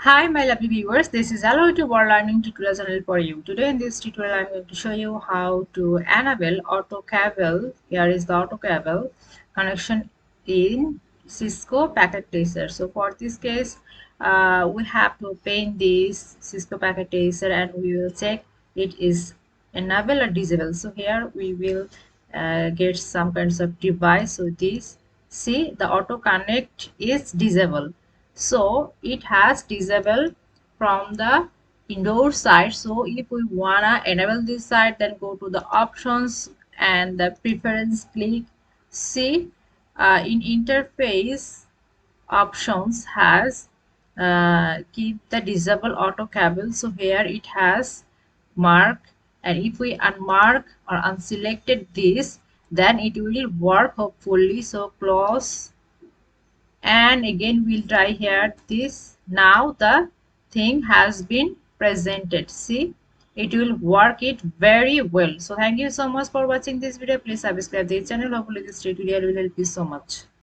Hi my lovely viewers, this is Hello to World Learning Tutorial channel for you. Today in this tutorial I am going to show you how to enable auto cable. Here is the auto cable connection in Cisco packet tracer. So for this case we have to open this Cisco packet tracer and we will check it is enable or disable. So here we will get some kinds of device. So this, see, the auto connect is disabled, so it has disabled from the indoor side. So if we wanna enable this side, then go to the options and the preference, click. See, in interface options has keep the disable auto cable. So here it has mark, and if we unmark or unselected this, then it will work hopefully. So close, and again we'll try here this. Now the thing has been presented. See, it will work it very well. So thank you so much for watching this video. Please subscribe this channel. Hopefully this tutorial will help you so much.